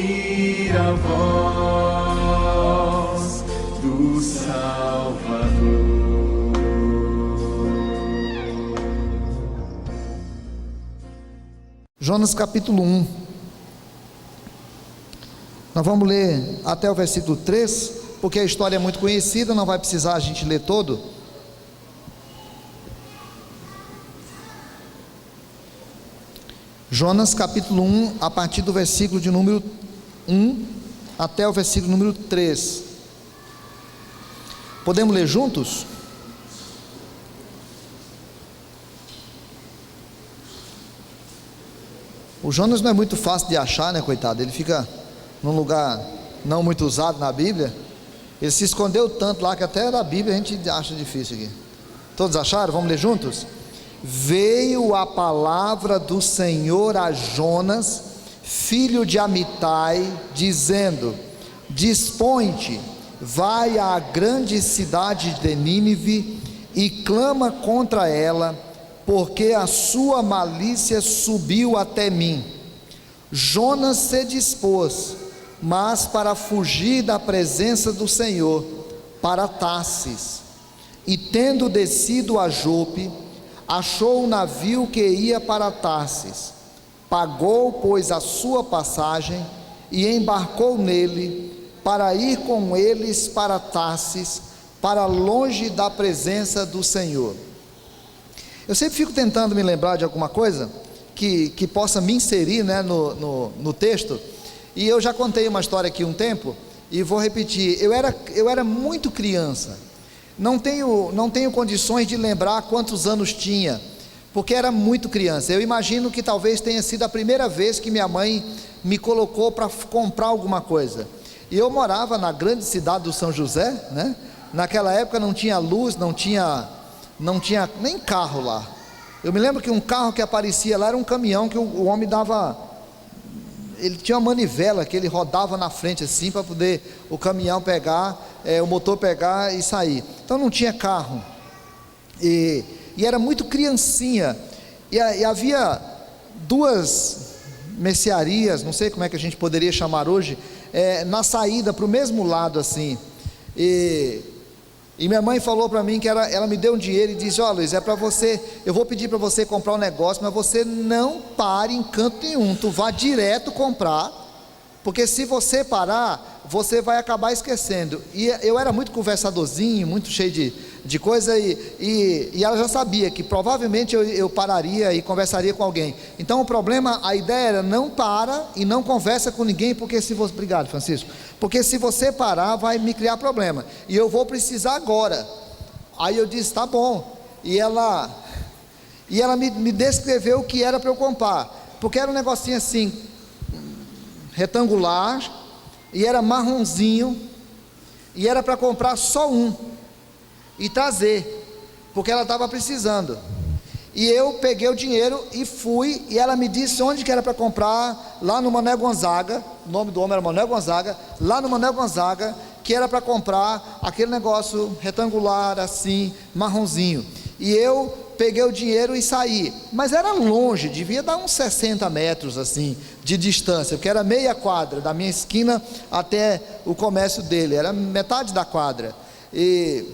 ouvir a voz do Salvador. Jonas capítulo 1. Nós vamos ler até o versículo 3, porque a história é muito conhecida, não vai precisar a gente ler todo. Jonas capítulo 1, a partir do versículo de número 1 até o versículo número 3. Podemos ler juntos? O Jonas não é muito fácil de achar, né, coitado? Ele fica num lugar não muito usado na Bíblia. Ele se escondeu tanto lá que até da Bíblia a gente acha difícil aqui. Todos acharam? Vamos ler juntos? Veio a palavra do Senhor a Jonas, filho de Amitai, dizendo: dispõe-te, vai à grande cidade de Nínive e clama contra ela, porque a sua malícia subiu até mim. Jonas se dispôs, mas para fugir da presença do Senhor, para Tarsis, e tendo descido a Jope, achou um navio que ia para Tarsis, pagou, pois, a sua passagem, e embarcou nele, para ir com eles para Tarsis, para longe da presença do Senhor. Eu sempre fico tentando me lembrar de alguma coisa que possa me inserir, né, no texto, e eu já contei uma história aqui um tempo, e vou repetir. Eu era muito criança, não tenho condições de lembrar quantos anos tinha, porque era muito criança. Eu imagino que talvez tenha sido a primeira vez que minha mãe me colocou para comprar alguma coisa, e eu morava na grande cidade do São José, né? Naquela época não tinha luz, não tinha nem carro lá. Eu me lembro que um carro que aparecia lá era um caminhão que o homem dava, ele tinha uma manivela que ele rodava na frente assim, para poder o caminhão pegar, o motor pegar e sair. Então não tinha carro, e era muito criancinha, e havia duas mercearias, não sei como é que a gente poderia chamar hoje, na saída para o mesmo lado assim, e minha mãe falou para mim que ela me deu um dinheiro e disse: ó, Luiz, é para você, eu vou pedir para você comprar um negócio, mas você não pare em canto nenhum, tu vá direto comprar, porque se você parar, você vai acabar esquecendo. E eu era muito conversadorzinho, muito cheio de coisa, e ela já sabia que provavelmente eu pararia e conversaria com alguém. Então o problema, a ideia era: não para e não conversa com ninguém, porque se você, obrigado, Francisco, porque se você parar vai me criar problema, e eu vou precisar agora. Aí eu disse: tá bom. E ela me descreveu o que era para eu comprar, porque era um negocinho assim, retangular, e era marronzinho, e era para comprar só um e trazer, porque ela estava precisando. E eu peguei o dinheiro e fui, e ela me disse onde que era para comprar, lá no Manuel Gonzaga, o nome do homem era Manuel Gonzaga, lá no Manuel Gonzaga, que era para comprar aquele negócio retangular assim, marronzinho. E eu peguei o dinheiro e saí, mas era longe, devia dar uns 60 metros assim, de distância, porque era meia quadra, da minha esquina até o comércio dele, era metade da quadra, e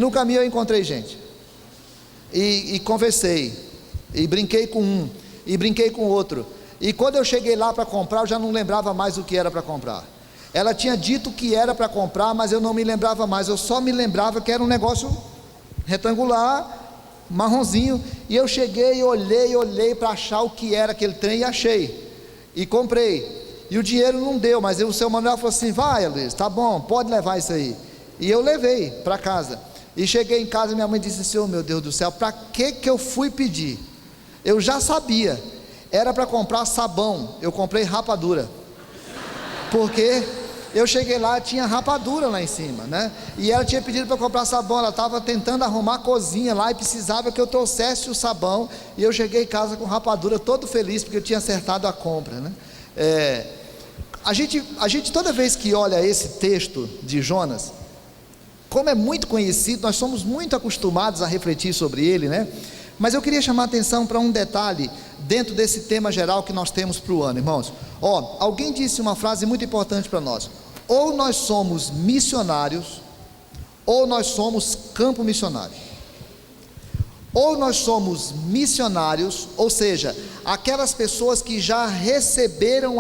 no caminho eu encontrei gente, e conversei, e brinquei com um, e brinquei com outro, e quando eu cheguei lá para comprar, eu já não lembrava mais o que era para comprar. Ela tinha dito que era para comprar, mas eu não me lembrava mais, eu só me lembrava que era um negócio retangular, marronzinho, e eu cheguei e olhei para achar o que era aquele trem, e achei, e comprei, e o dinheiro não deu, mas o seu Manuel falou assim: vai, Luiz, tá bom, pode levar isso aí, e eu levei para casa, e cheguei em casa, minha mãe disse assim: oh meu Deus do céu, para que eu fui pedir? Eu já sabia, era para comprar sabão, eu comprei rapadura, porque eu cheguei lá, tinha rapadura lá em cima, né? E ela tinha pedido para comprar sabão, ela estava tentando arrumar a cozinha lá, e precisava que eu trouxesse o sabão, e eu cheguei em casa com rapadura, todo feliz, porque eu tinha acertado a compra, né? A gente toda vez que olha esse texto de Jonas, como é muito conhecido, nós somos muito acostumados a refletir sobre ele, né? Mas eu queria chamar a atenção para um detalhe dentro desse tema geral que nós temos para o ano, irmãos. Alguém disse uma frase muito importante para nós: ou nós somos missionários, ou nós somos campo missionário. Ou nós somos missionários, ou seja, aquelas pessoas que já receberam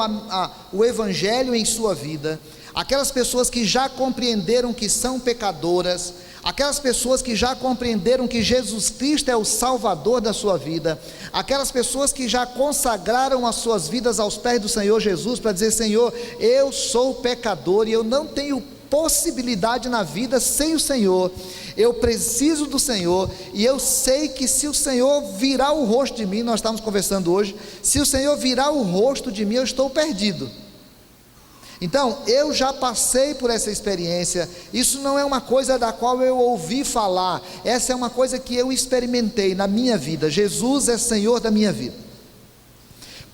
o Evangelho em sua vida, aquelas pessoas que já compreenderam que são pecadoras, aquelas pessoas que já compreenderam que Jesus Cristo é o Salvador da sua vida, aquelas pessoas que já consagraram as suas vidas aos pés do Senhor Jesus, para dizer: Senhor, eu sou pecador e eu não tenho possibilidade na vida sem o Senhor, eu preciso do Senhor, e eu sei que se o Senhor virar o rosto de mim, nós estamos conversando hoje, se o Senhor virar o rosto de mim, eu estou perdido. Então, eu já passei por essa experiência. Isso não é uma coisa da qual eu ouvi falar, essa é uma coisa que eu experimentei na minha vida. Jesus é Senhor da minha vida.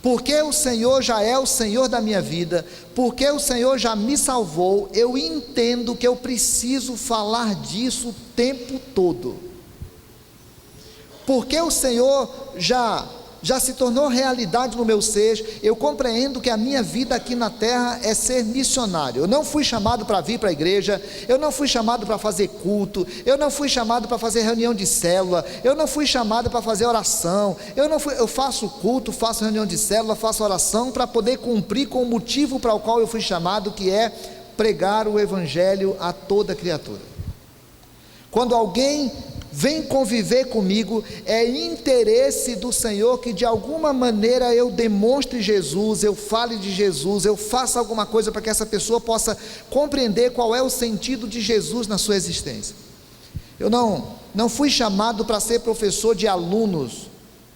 Porque o Senhor já é o Senhor da minha vida, porque o Senhor já me salvou, eu entendo que eu preciso falar disso o tempo todo. Porque o Senhor já se tornou realidade no meu ser, eu compreendo que a minha vida aqui na terra é ser missionário. Eu não fui chamado para vir para a igreja, eu não fui chamado para fazer culto, eu não fui chamado para fazer reunião de célula, eu não fui chamado para fazer oração, eu faço culto, faço reunião de célula, faço oração para poder cumprir com o motivo para o qual eu fui chamado, que é pregar o Evangelho a toda criatura. Quando alguém vem conviver comigo, é interesse do Senhor que de alguma maneira eu demonstre Jesus, eu fale de Jesus, eu faça alguma coisa para que essa pessoa possa compreender qual é o sentido de Jesus na sua existência. Eu não fui chamado para ser professor de alunos,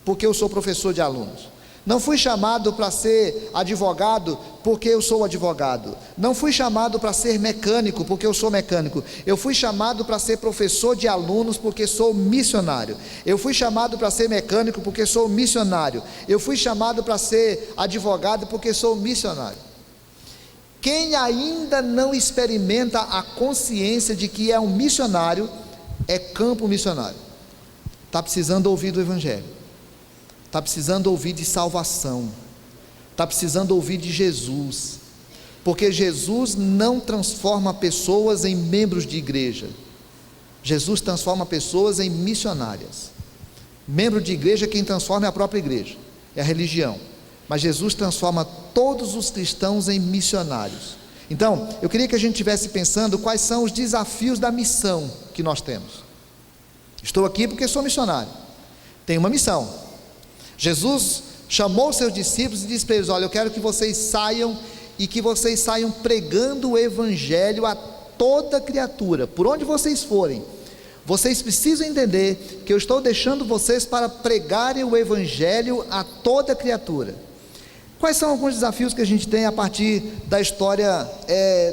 porque eu sou professor de alunos. Não fui chamado para ser advogado, porque eu sou advogado. Não fui chamado para ser mecânico, porque eu sou mecânico. Eu fui chamado para ser professor de alunos, porque sou missionário. Eu fui chamado para ser mecânico, porque sou missionário. Eu fui chamado para ser advogado, porque sou missionário. Quem ainda não experimenta a consciência de que é um missionário, é campo missionário. Está precisando ouvir do Evangelho. Está precisando ouvir de salvação, está precisando ouvir de Jesus, porque Jesus não transforma pessoas em membros de igreja, Jesus transforma pessoas em missionárias. Membro de igreja, quem transforma é a própria igreja, é a religião, mas Jesus transforma todos os cristãos em missionários. Então, eu queria que a gente estivesse pensando quais são os desafios da missão que nós temos. Estou aqui porque sou missionário, tenho uma missão. Jesus chamou seus discípulos e disse para eles: olha, eu quero que vocês saiam, e que vocês saiam pregando o Evangelho a toda criatura, por onde vocês forem. Vocês precisam entender que eu estou deixando vocês para pregarem o Evangelho a toda criatura. Quais são alguns desafios que a gente tem a partir da história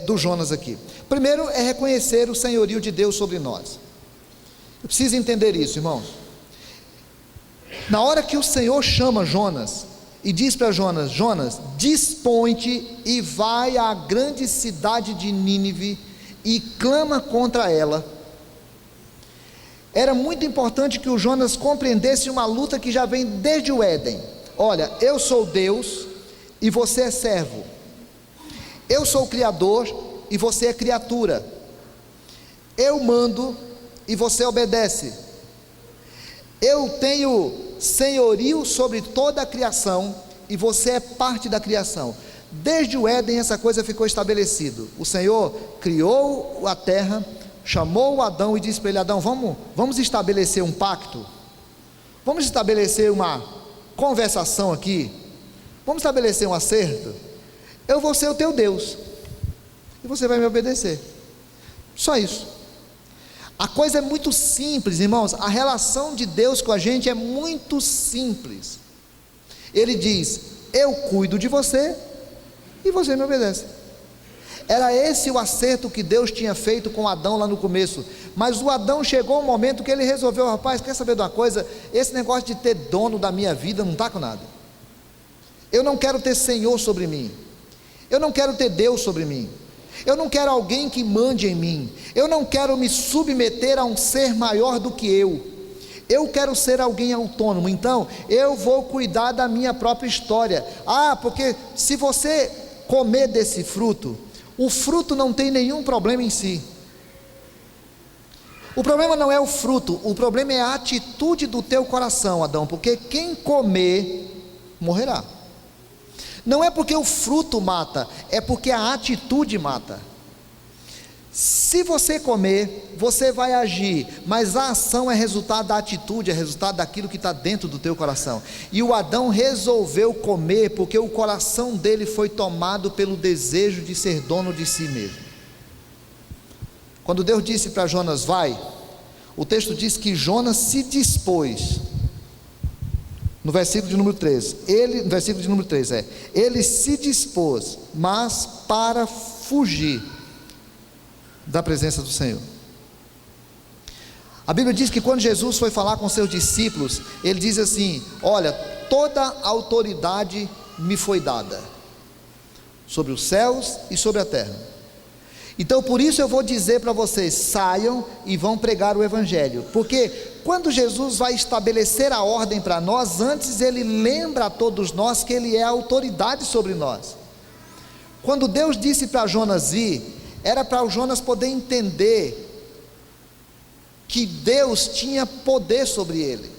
do Jonas aqui? Primeiro é reconhecer o senhorio de Deus sobre nós. Eu preciso entender isso, irmãos. Na hora que o Senhor chama Jonas e diz para Jonas: Jonas, dispõe-te e vai à grande cidade de Nínive e clama contra ela. Era muito importante que o Jonas compreendesse uma luta que já vem desde o Éden. Olha, eu sou Deus e você é servo. Eu sou o Criador e você é criatura. Eu mando e você obedece. Eu tenho senhorio sobre toda a criação e você é parte da criação. Desde o Éden essa coisa ficou estabelecida. O Senhor criou a terra, chamou Adão e disse para ele: Adão, vamos estabelecer um pacto, vamos estabelecer uma conversação aqui, vamos estabelecer um acerto. Eu vou ser o teu Deus e você vai me obedecer, só isso. A coisa é muito simples, irmãos. A relação de Deus com a gente é muito simples. Ele diz: eu cuido de você e você me obedece. Era esse o acerto que Deus tinha feito com Adão lá no começo. Mas o Adão chegou um momento que ele resolveu: rapaz, quer saber de uma coisa? Esse negócio de ter dono da minha vida não está com nada. Eu não quero ter Senhor sobre mim, eu não quero ter Deus sobre mim, eu não quero alguém que mande em mim, eu não quero me submeter a um ser maior do que eu Eu quero ser alguém autônomo, então eu vou cuidar da minha própria história. Porque se você comer desse fruto, o fruto não tem nenhum problema em si. O problema não é o fruto, o problema é a atitude do teu coração, Adão, porque quem comer, morrerá. Não é porque o fruto mata, é porque a atitude mata. Se você comer, você vai agir, mas a ação é resultado da atitude, é resultado daquilo que está dentro do teu coração. E o Adão resolveu comer, porque o coração dele foi tomado pelo desejo de ser dono de si mesmo. Quando Deus disse para Jonas, vai, o texto diz que Jonas se dispôs, no versículo de número 3, ele se dispôs, mas para fugir da presença do Senhor. A Bíblia diz que quando Jesus foi falar com seus discípulos, ele diz assim: olha, toda autoridade me foi dada, sobre os céus e sobre a terra. Então por isso eu vou dizer para vocês, saiam e vão pregar o Evangelho, porque quando Jesus vai estabelecer a ordem para nós, antes ele lembra a todos nós que ele é a autoridade sobre nós. Quando Deus disse para Jonas ir, era para o Jonas poder entender que Deus tinha poder sobre ele.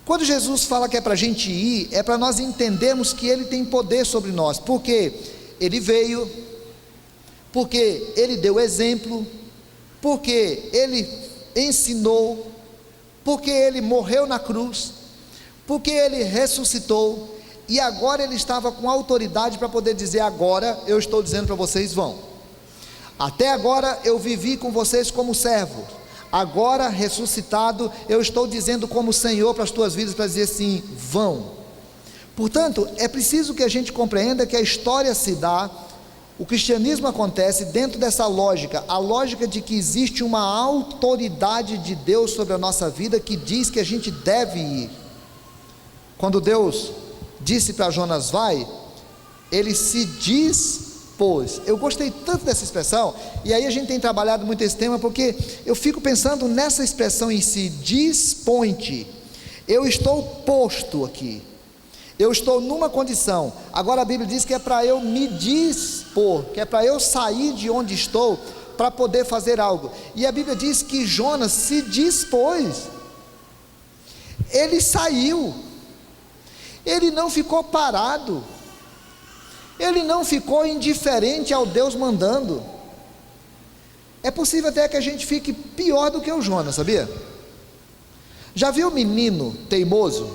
Quando Jesus fala que é para a gente ir, é para nós entendermos que ele tem poder sobre nós, porque ele veio, porque ele deu exemplo, porque ele ensinou, porque ele morreu na cruz, porque ele ressuscitou, e agora ele estava com autoridade para poder dizer: agora eu estou dizendo para vocês, vão. Até agora eu vivi com vocês como servo, agora ressuscitado, eu estou dizendo como Senhor para as tuas vidas, para dizer assim, vão. Portanto, é preciso que a gente compreenda que a história se dá, o cristianismo acontece dentro dessa lógica, a lógica de que existe uma autoridade de Deus sobre a nossa vida, que diz que a gente deve ir. Quando Deus disse para Jonas, vai, ele se dispôs. Eu gostei tanto dessa expressão, e aí a gente tem trabalhado muito esse tema, porque eu fico pensando nessa expressão em si, dispõe-te. Eu estou posto aqui, eu estou numa condição. Agora a Bíblia diz que é para eu me dispor, que é para eu sair de onde estou, para poder fazer algo. E a Bíblia diz que Jonas se dispôs, ele saiu, ele não ficou parado, ele não ficou indiferente ao Deus mandando. É possível até que a gente fique pior do que o Jonas, sabia? Já viu o menino teimoso,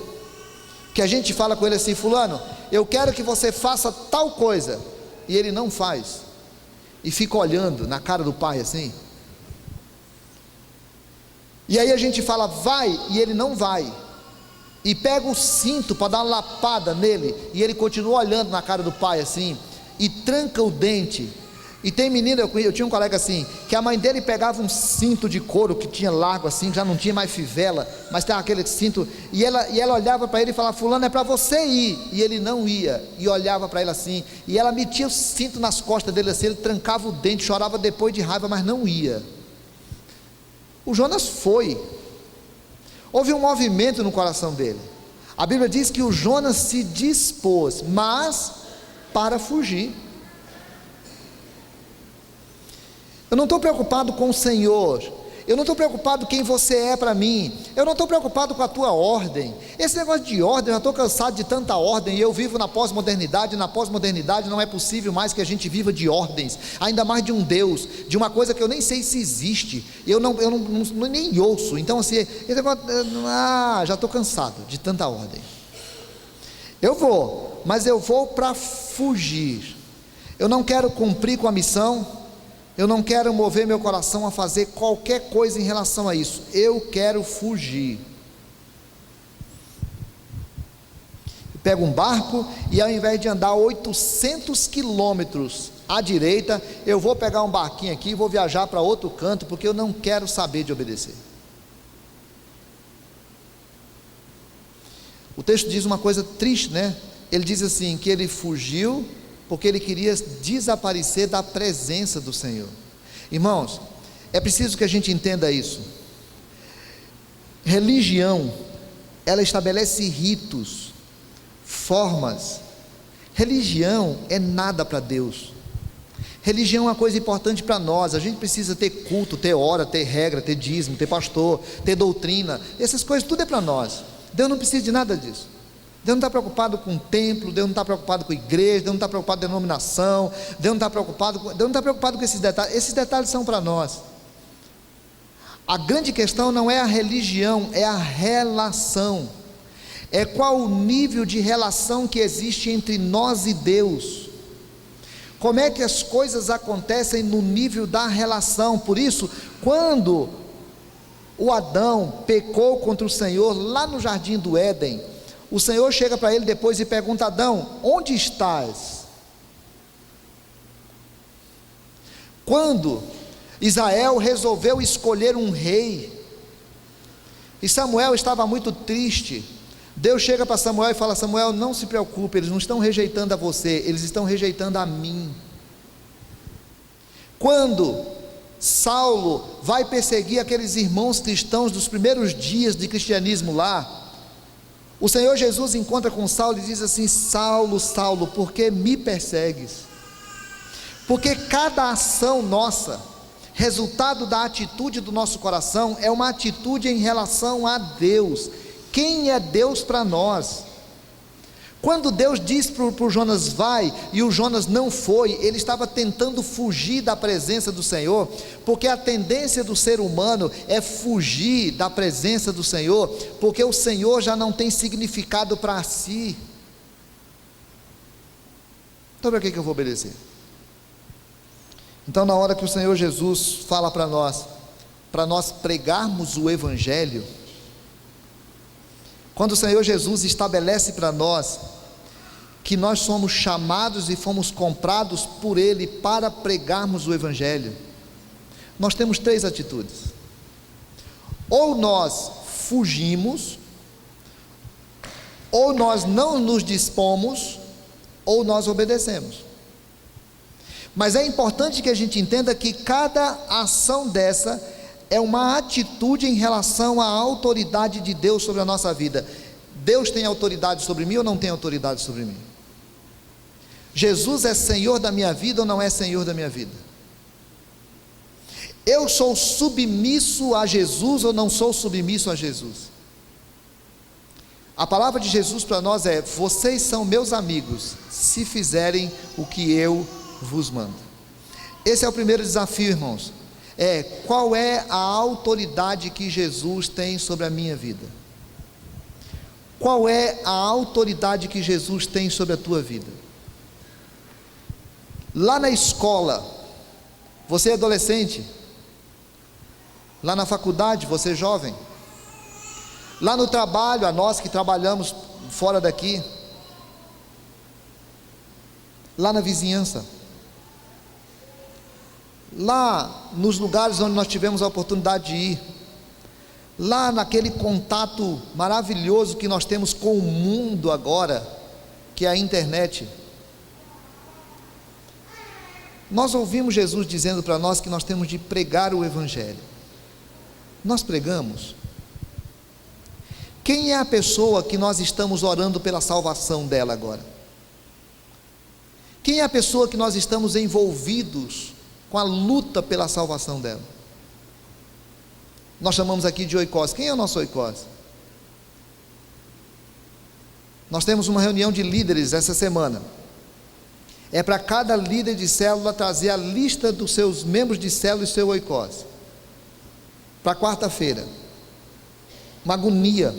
que a gente fala com ele assim, fulano, eu quero que você faça tal coisa, e ele não faz, e fica olhando na cara do pai assim, e aí a gente fala, vai, e ele não vai, e pega o cinto para dar uma lapada nele, e ele continua olhando na cara do pai assim, e tranca o dente. E tem menino, eu tinha um colega assim, que a mãe dele pegava um cinto de couro que tinha largo assim, já não tinha mais fivela, mas tem aquele cinto, e ela olhava para ele e falava, fulano, é para você ir, e ele não ia, e olhava para ele assim, e ela metia o cinto nas costas dele assim, ele trancava o dente, chorava depois de raiva, mas não ia. O Jonas foi, houve um movimento no coração dele. A Bíblia diz que o Jonas se dispôs, mas para fugir. Eu não estou preocupado com o Senhor, eu não estou preocupado quem você é para mim, eu não estou preocupado com a tua ordem. Esse negócio de ordem, eu já estou cansado de tanta ordem, e eu vivo na pós-modernidade. Na pós-modernidade não é possível mais que a gente viva de ordens, ainda mais de um Deus, de uma coisa que eu nem sei se existe, eu nem ouço. Então assim, esse negócio, já estou cansado de tanta ordem. Eu vou, mas eu vou para fugir. Eu não quero cumprir com a missão, eu não quero mover meu coração a fazer qualquer coisa em relação a isso, eu quero fugir. Eu pego um barco e ao invés de andar 800 quilômetros à direita, eu vou pegar um barquinho aqui e vou viajar para outro canto, porque eu não quero saber de obedecer. O texto diz uma coisa triste, né? Ele diz assim, que ele fugiu porque ele queria desaparecer da presença do Senhor. Irmãos, é preciso que a gente entenda isso. Religião, ela estabelece ritos, formas. Religião é nada para Deus. Religião é uma coisa importante para nós. A gente precisa ter culto, ter hora, ter regra, ter dízimo, ter pastor, ter doutrina. Essas coisas tudo é para nós. Deus não precisa de nada disso. Deus não está preocupado com o templo, Deus não está preocupado com a igreja, Deus não está preocupado com a denominação, Deus não está preocupado com esses detalhes. Esses detalhes são para nós. A grande questão não é a religião, é a relação. É qual o nível de relação que existe entre nós e Deus. Como é que as coisas acontecem no nível da relação. Por isso, quando o Adão pecou contra o Senhor lá no jardim do Éden, o Senhor chega para ele depois e pergunta: Adão, onde estás? Quando Israel resolveu escolher um rei, e Samuel estava muito triste, Deus chega para Samuel e fala: Samuel, não se preocupe, eles não estão rejeitando a você, eles estão rejeitando a mim. Quando Saulo vai perseguir aqueles irmãos cristãos dos primeiros dias de cristianismo lá, o Senhor Jesus encontra com Saulo e diz assim: Saulo, Saulo, por que me persegues? Porque cada ação nossa, resultado da atitude do nosso coração, é uma atitude em relação a Deus. Quem é Deus para nós? Quando Deus disse para o Jonas vai, e o Jonas não foi, ele estava tentando fugir da presença do Senhor, porque a tendência do ser humano é fugir da presença do Senhor, porque o Senhor já não tem significado para si. Então para que eu vou obedecer? Então, na hora que o Senhor Jesus fala para nós pregarmos o Evangelho, quando o Senhor Jesus estabelece para nós que nós somos chamados e fomos comprados por Ele para pregarmos o Evangelho, nós temos três atitudes: ou nós fugimos, ou nós não nos dispomos, ou nós obedecemos. Mas é importante que a gente entenda que cada ação dessa é uma atitude em relação à autoridade de Deus sobre a nossa vida. Deus tem autoridade sobre mim ou não tem autoridade sobre mim? Jesus é Senhor da minha vida ou não é Senhor da minha vida? Eu sou submisso a Jesus ou não sou submisso a Jesus? A palavra de Jesus para nós é: vocês são meus amigos, se fizerem o que eu vos mando. Esse é o primeiro desafio, irmãos. Qual é a autoridade que Jesus tem sobre a minha vida? Qual é a autoridade que Jesus tem sobre a tua vida? Lá na escola, você é adolescente. Lá na faculdade, você é jovem. Lá no trabalho, a nós que trabalhamos fora daqui. Lá na vizinhança. Lá nos lugares onde nós tivemos a oportunidade de ir, lá naquele contato maravilhoso que nós temos com o mundo agora, que é a internet. Nós ouvimos Jesus dizendo para nós que nós temos de pregar o Evangelho. Nós pregamos? Quem é a pessoa que nós estamos orando pela salvação dela agora? Quem é a pessoa que nós estamos envolvidos com a luta pela salvação dela? Nós chamamos aqui de oikos. Quem é o nosso oikos? Nós temos uma reunião de líderes essa semana. É para cada líder de célula trazer a lista dos seus membros de célula e seu oikos para quarta-feira. Uma agonia,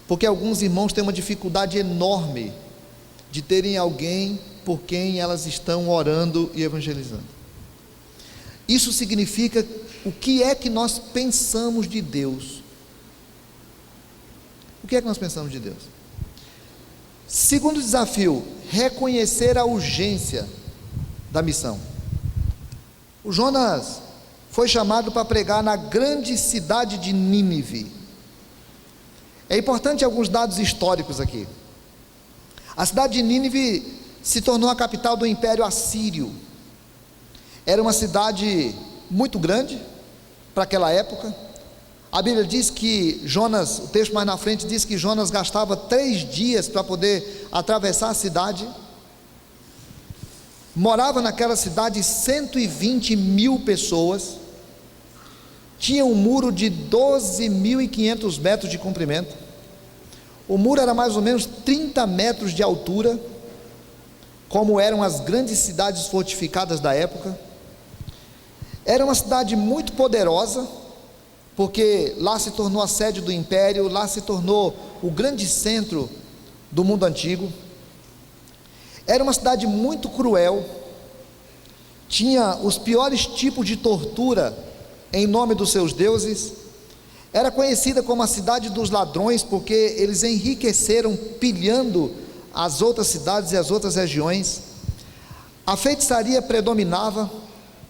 porque alguns irmãos têm uma dificuldade enorme de terem alguém por quem elas estão orando e evangelizando. Isso significa o que é que nós pensamos de Deus. O que é que nós pensamos de Deus? Segundo desafio, reconhecer a urgência da missão. O Jonas foi chamado para pregar na grande cidade de Nínive. É importante alguns dados históricos aqui. A cidade de Nínive se tornou a capital do Império Assírio. Era uma cidade muito grande para aquela época. A Bíblia diz que Jonas, o texto mais na frente diz que Jonas gastava 3 dias para poder atravessar a cidade. Morava naquela cidade 120 mil pessoas, tinha um muro de 12.500 metros de comprimento, o muro era mais ou menos 30 metros de altura, como eram as grandes cidades fortificadas da época. Era uma cidade muito poderosa, porque lá se tornou a sede do império, lá se tornou o grande centro do mundo antigo. Era uma cidade muito cruel, tinha os piores tipos de tortura em nome dos seus deuses. Era conhecida como a cidade dos ladrões, porque eles enriqueceram pilhando as outras cidades e as outras regiões. A feitiçaria predominava,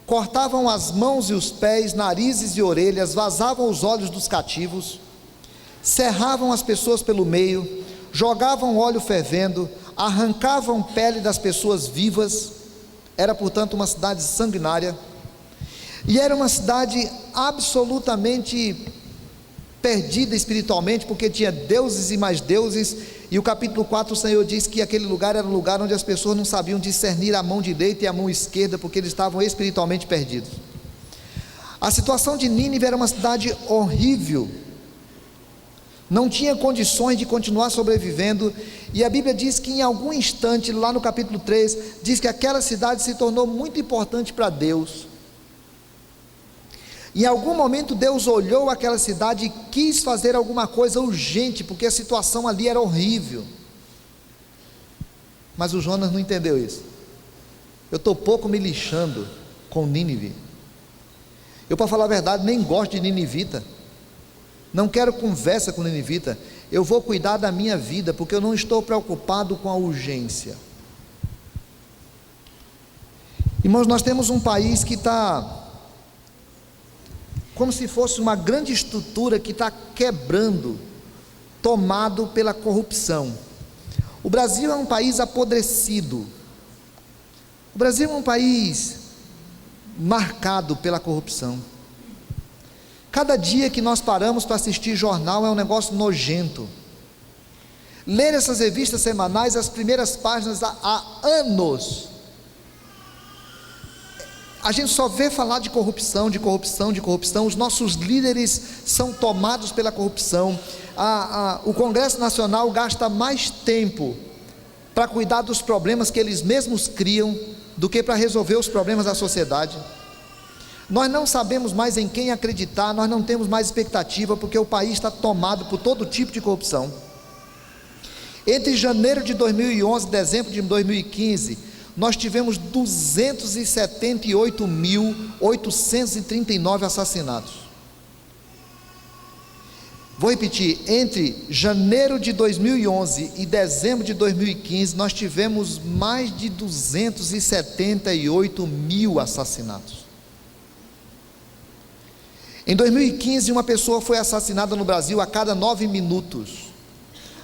cortavam as mãos e os pés, narizes e orelhas, vazavam os olhos dos cativos, cerravam as pessoas pelo meio, jogavam óleo fervendo, arrancavam pele das pessoas vivas. Era, portanto, uma cidade sanguinária, e era uma cidade absolutamente perdida espiritualmente, porque tinha deuses e mais deuses, e o capítulo 4 o Senhor diz que aquele lugar era um lugar onde as pessoas não sabiam discernir a mão direita e a mão esquerda, porque eles estavam espiritualmente perdidos. A situação de Nínive era uma cidade horrível, não tinha condições de continuar sobrevivendo, e a Bíblia diz que em algum instante, lá no capítulo 3, diz que aquela cidade se tornou muito importante para Deus. Em algum momento Deus olhou aquela cidade e quis fazer alguma coisa urgente, porque a situação ali era horrível. Mas o Jonas não entendeu isso. Eu estou pouco me lixando com Nínive. Eu, para falar a verdade, nem gosto de ninivita. Não quero conversa com ninivita. Eu vou cuidar da minha vida, porque eu não estou preocupado com a urgência. Irmãos, nós temos um país que está como se fosse uma grande estrutura que está quebrando, tomado pela corrupção. O Brasil é um país apodrecido. O Brasil é um país marcado pela corrupção. Cada dia que nós paramos para assistir jornal é um negócio nojento. Ler essas revistas semanais, as primeiras páginas há anos, a gente só vê falar de corrupção, de corrupção, de corrupção. Os nossos líderes são tomados pela corrupção. O Congresso Nacional gasta mais tempo para cuidar dos problemas que eles mesmos criam, do que para resolver os problemas da sociedade. Nós não sabemos mais em quem acreditar, nós não temos mais expectativa, porque o país está tomado por todo tipo de corrupção. Entre janeiro de 2011 e dezembro de 2015, nós tivemos 278.839 assassinatos. Vou repetir, entre janeiro de 2011 e dezembro de 2015, nós tivemos mais de 278 mil assassinatos. Em 2015, uma pessoa foi assassinada no Brasil a cada 9 minutos.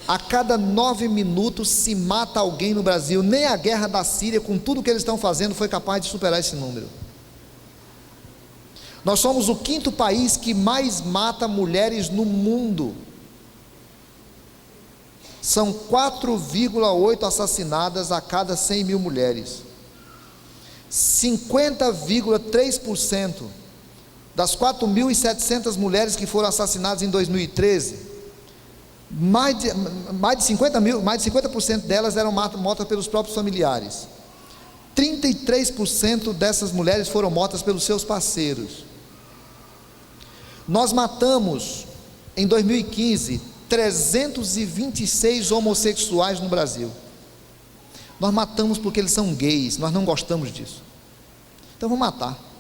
A cada 9 minutos se mata alguém no Brasil. Nem a guerra da Síria, com tudo que eles estão fazendo, foi capaz de superar esse número. Nós somos o 5º país que mais mata mulheres no mundo. São 4,8 assassinadas a cada 100 mil mulheres. 50,3% das 4.700 mulheres que foram assassinadas em 2013, mais de 50% delas eram mortas pelos próprios familiares. 33% dessas mulheres foram mortas pelos seus parceiros. Nós matamos, em 2015, 326 homossexuais no Brasil. Nós matamos porque eles são gays, nós não gostamos disso. Então vamos matar.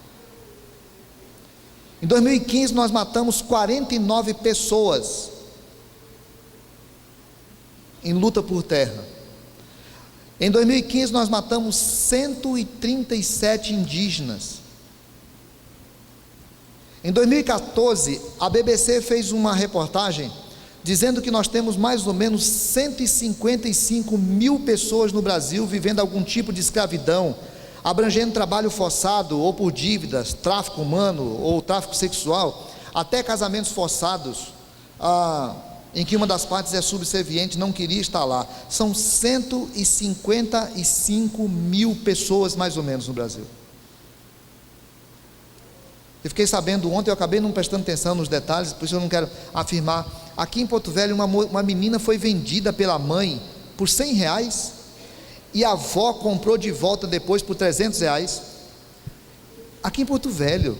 Em 2015 nós matamos 49 pessoas em luta por terra. Em 2015 nós matamos 137 indígenas. Em 2014 a BBC fez uma reportagem dizendo que nós temos mais ou menos 155 mil pessoas no Brasil vivendo algum tipo de escravidão, abrangendo trabalho forçado ou por dívidas, tráfico humano ou tráfico sexual. até casamentos forçados, em que uma das partes é subserviente, não queria estar lá. São 155 mil pessoas mais ou menos no Brasil. Eu fiquei sabendo ontem, eu acabei não prestando atenção nos detalhes, por isso eu não quero afirmar. Aqui em Porto Velho, uma menina foi vendida pela mãe por R$100, e a avó comprou de volta depois por R$300. Aqui em Porto Velho.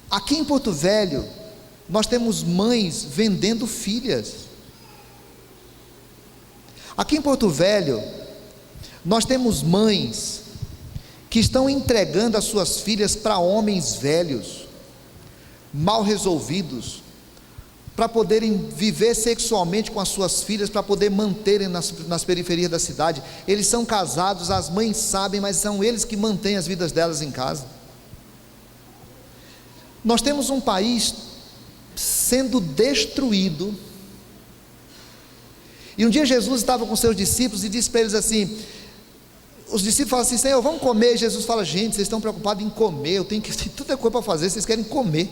Aqui em Porto Velho, nós temos mães vendendo filhas. Aqui em Porto Velho, nós temos mães que estão entregando as suas filhas para homens velhos, mal resolvidos, para poderem viver sexualmente com as suas filhas, para poder manterem nas periferias da cidade. Eles são casados, as mães sabem, mas são eles que mantêm as vidas delas em casa. Nós temos um país sendo destruído. E um dia Jesus estava com seus discípulos e disse para eles assim, os discípulos falam assim: Senhor, vamos comer. Jesus fala: gente, vocês estão preocupados em comer, eu tenho tanta coisa para fazer, vocês querem comer.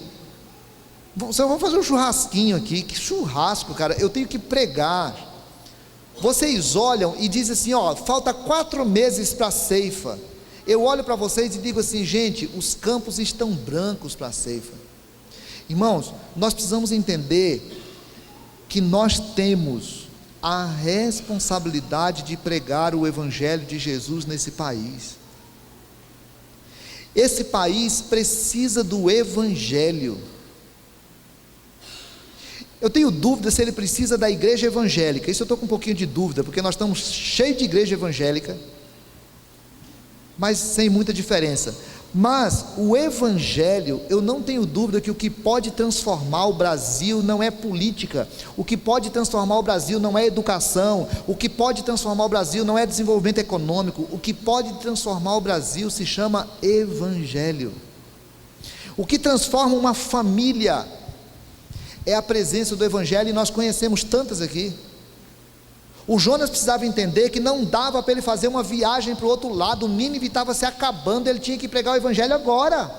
Senhor, vamos fazer um churrasquinho aqui. Que churrasco, cara, eu tenho que pregar. Vocês olham e dizem assim: falta 4 meses para a ceifa. Eu olho para vocês e digo assim: gente, os campos estão brancos para a ceifa. Irmãos, nós precisamos entender que nós temos a responsabilidade de pregar o Evangelho de Jesus nesse país. Esse país precisa do Evangelho. Eu tenho dúvida se ele precisa da igreja evangélica. Isso eu estou com um pouquinho de dúvida, porque nós estamos cheios de igreja evangélica, mas sem muita diferença. Mas o Evangelho, eu não tenho dúvida que o que pode transformar o Brasil não é política, o que pode transformar o Brasil não é educação, o que pode transformar o Brasil não é desenvolvimento econômico, o que pode transformar o Brasil se chama Evangelho. O que transforma uma família é a presença do Evangelho, e nós conhecemos tantas aqui. O Jonas precisava entender que não dava para ele fazer uma viagem para o outro lado, o Nínive estava se acabando, ele tinha que pregar o Evangelho agora.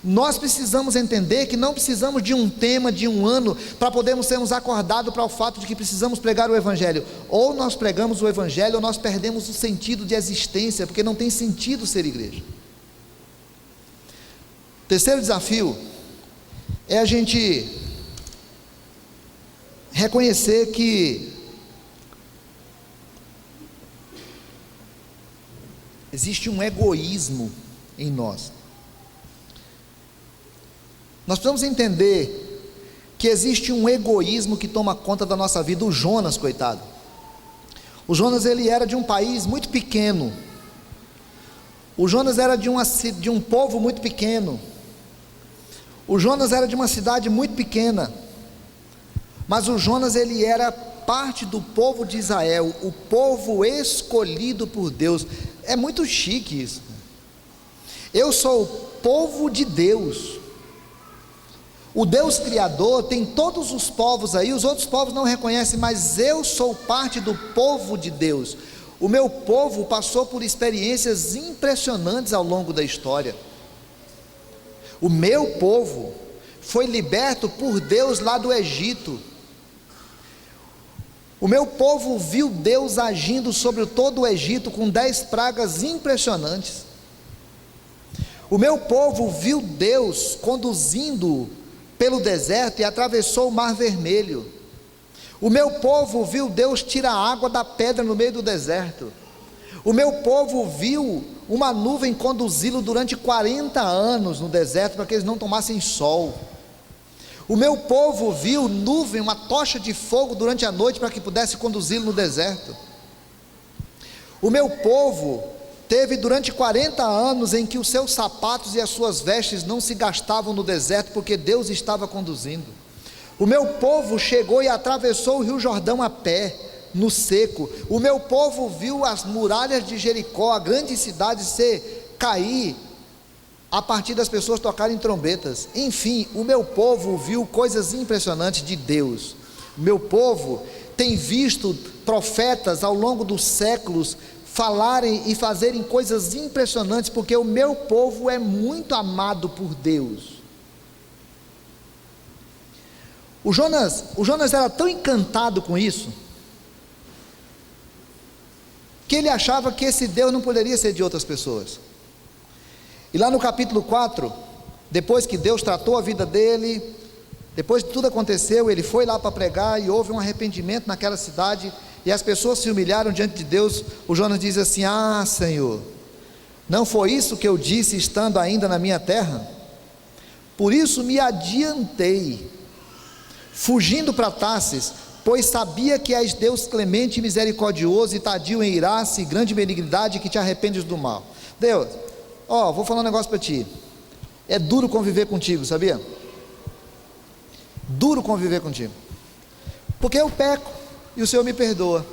Nós precisamos entender que não precisamos de um tema, de um ano, para podermos sermos acordados para o fato de que precisamos pregar o Evangelho. Ou nós pregamos o Evangelho, ou nós perdemos o sentido de existência, porque não tem sentido ser igreja. Terceiro desafio é a gente reconhecer que existe um egoísmo em nós. Nós precisamos entender que existe um egoísmo que toma conta da nossa vida. O Jonas, coitado, o Jonas, ele era de um país muito pequeno. O Jonas era de um povo muito pequeno. O Jonas era de uma cidade muito pequena. Mas o Jonas, ele era parte do povo de Israel, o povo escolhido por Deus. É muito chique isso. Eu sou o povo de Deus. O Deus Criador tem todos os povos aí, os outros povos não reconhecem, mas eu sou parte do povo de Deus. O meu povo passou por experiências impressionantes ao longo da história. O meu povo foi liberto por Deus lá do Egito. O meu povo viu Deus agindo sobre todo o Egito com 10 pragas impressionantes. O meu povo viu Deus conduzindo pelo deserto e atravessou o Mar Vermelho. O meu povo viu Deus tirar a água da pedra no meio do deserto. O meu povo viu uma nuvem conduzi-lo durante 40 anos no deserto para que eles não tomassem sol. O meu povo viu nuvem, uma tocha de fogo durante a noite para que pudesse conduzi-lo no deserto. O meu povo teve durante 40 anos em que os seus sapatos e as suas vestes não se gastavam no deserto, porque Deus estava conduzindo. O meu povo chegou e atravessou o Rio Jordão a pé, no seco. O meu povo viu as muralhas de Jericó, a grande cidade, cair a partir das pessoas tocarem trombetas. Enfim, o meu povo viu coisas impressionantes de Deus. O meu povo tem visto profetas ao longo dos séculos falarem e fazerem coisas impressionantes, porque o meu povo é muito amado por Deus. O Jonas era tão encantado com isso, que ele achava que esse Deus não poderia ser de outras pessoas. E lá no capítulo 4, depois que Deus tratou a vida dele, depois que tudo aconteceu, ele foi lá para pregar e houve um arrependimento naquela cidade, e as pessoas se humilharam diante de Deus. O Jonas diz assim: ah, Senhor, não foi isso que eu disse estando ainda na minha terra? Por isso me adiantei, fugindo para Tarsis, pois sabia que és Deus clemente e misericordioso, e tardio em irar-se, e grande benignidade, que te arrependes do mal. Deus, vou falar um negócio para ti. É duro conviver contigo, sabia? Duro conviver contigo, porque eu peco e o Senhor me perdoa.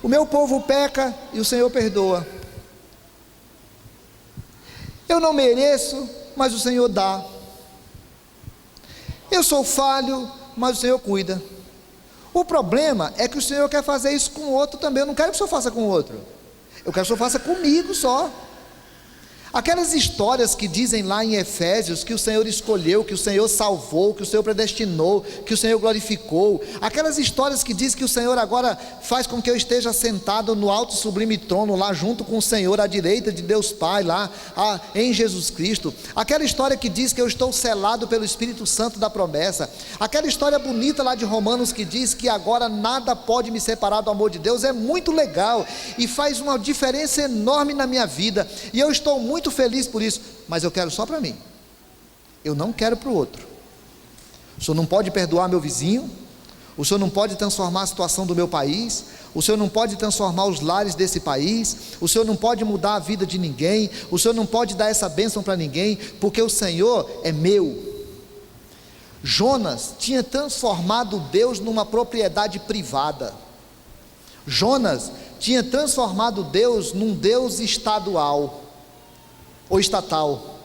O meu povo peca e o Senhor perdoa. Eu não mereço, mas o Senhor dá. Eu sou falho, mas o Senhor cuida. O problema é que o Senhor quer fazer isso com o outro também. Eu não quero que o Senhor faça com o outro, eu quero que o Senhor faça comigo só. Aquelas histórias que dizem lá em Efésios que o Senhor escolheu, que o Senhor salvou, que o Senhor predestinou, que o Senhor glorificou, aquelas histórias que diz que o Senhor agora faz com que eu esteja sentado no alto e sublime trono, lá junto com o Senhor, à direita de Deus Pai, lá em Jesus Cristo, aquela história que diz que eu estou selado pelo Espírito Santo da promessa, aquela história bonita lá de Romanos que diz que agora nada pode me separar do amor de Deus, é muito legal e faz uma diferença enorme na minha vida, e eu estou muito feliz por isso, mas eu quero só para mim, eu não quero para o outro. O Senhor não pode perdoar meu vizinho, o Senhor não pode transformar a situação do meu país, o Senhor não pode transformar os lares desse país, o Senhor não pode mudar a vida de ninguém, o Senhor não pode dar essa bênção para ninguém, porque o Senhor é meu. Jonas tinha transformado Deus numa propriedade privada. Jonas tinha transformado Deus num Deus estadual ou estatal.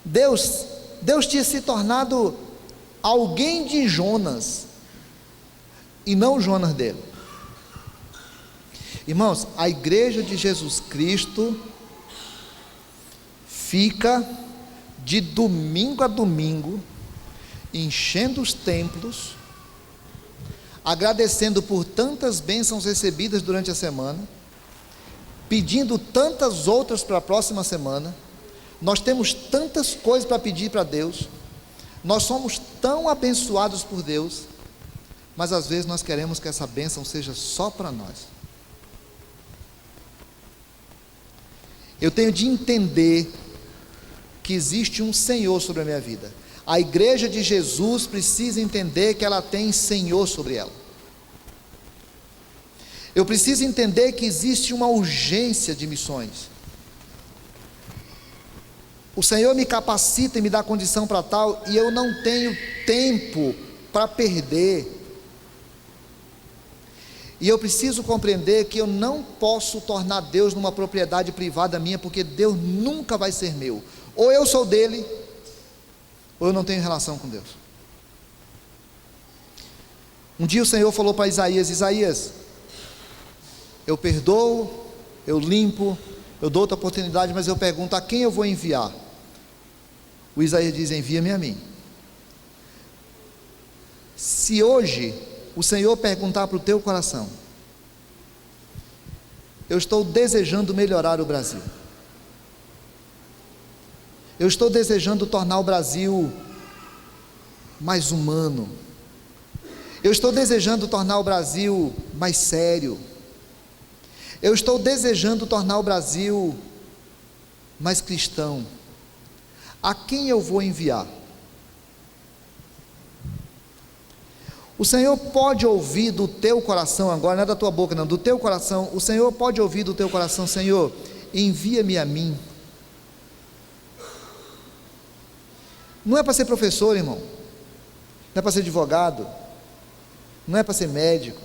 Deus tinha se tornado alguém de Jonas e não o Jonas dele. Irmãos, a igreja de Jesus Cristo fica de domingo a domingo enchendo os templos, agradecendo por tantas bênçãos recebidas durante a semana, pedindo tantas outras para a próxima semana. Nós temos tantas coisas para pedir para Deus, nós somos tão abençoados por Deus, mas às vezes nós queremos que essa bênção seja só para nós. Eu tenho de entender que existe um Senhor sobre a minha vida. A igreja de Jesus precisa entender que ela tem Senhor sobre ela. Eu preciso entender que existe uma urgência de missões. O Senhor me capacita e me dá condição para tal, e eu não tenho tempo para perder. E eu preciso compreender que eu não posso tornar Deus numa propriedade privada minha, porque Deus nunca vai ser meu. Ou eu sou dele, ou eu não tenho relação com Deus. Um dia o Senhor falou para Isaías: Isaías, eu perdoo, eu limpo, eu dou outra oportunidade, mas eu pergunto: a quem eu vou enviar? O Isaías diz: envia-me a mim. Se hoje o Senhor perguntar para o teu coração: eu estou desejando melhorar o Brasil, eu estou desejando tornar o Brasil mais humano, eu estou desejando tornar o Brasil mais sério, eu estou desejando tornar o Brasil mais cristão, a quem eu vou enviar? O Senhor pode ouvir do teu coração agora, não é da tua boca não, do teu coração. O Senhor pode ouvir do teu coração: Senhor, envia-me a mim. Não é para ser professor, irmão, não é para ser advogado, não é para ser médico,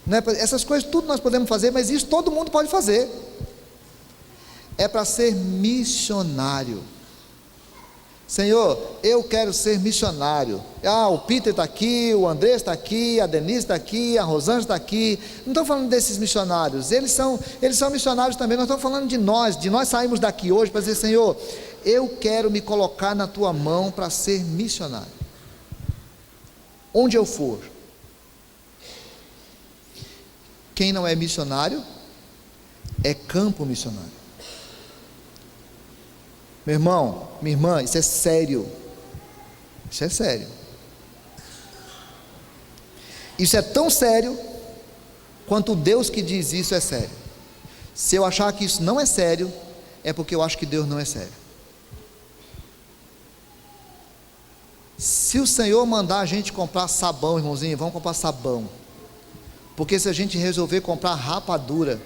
não é para... essas coisas tudo nós podemos fazer, mas isso todo mundo pode fazer. É para ser missionário. Senhor, eu quero ser missionário. O Peter está aqui, o André está aqui, a Denise está aqui, a Rosângela está aqui. Não estou falando desses missionários, eles são missionários também. Nós estamos falando de nós saímos daqui hoje para dizer: Senhor, eu quero me colocar na tua mão para ser missionário. onde eu for. Quem não é missionário é campo missionário. Meu irmão, minha irmã, isso é sério. Isso é sério. Isso é tão sério quanto o Deus que diz isso é sério. Se eu achar que isso não é sério, é porque eu acho que Deus não é sério. Se o Senhor mandar a gente comprar sabão, irmãozinho, vamos comprar sabão. Porque se a gente resolver comprar rapadura,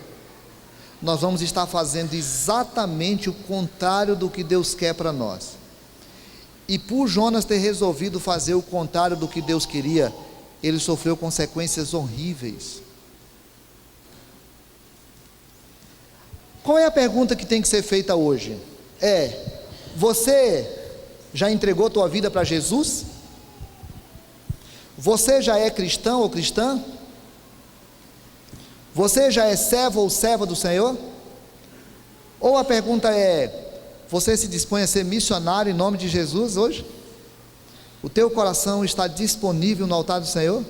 nós vamos estar fazendo exatamente o contrário do que Deus quer para nós. E por Jonas ter resolvido fazer o contrário do que Deus queria, ele sofreu consequências horríveis. Qual é a pergunta que tem que ser feita hoje? Você já entregou tua vida para Jesus? Você já é cristão ou cristã? Você já é servo ou serva do Senhor? Ou a pergunta você se dispõe a ser missionário em nome de Jesus hoje? O teu coração está disponível no altar do Senhor?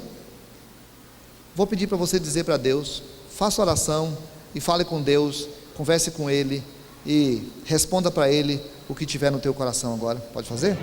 Vou pedir para você dizer para Deus, faça oração e fale com Deus, converse com Ele e responda para Ele o que tiver no teu coração agora. Pode fazer?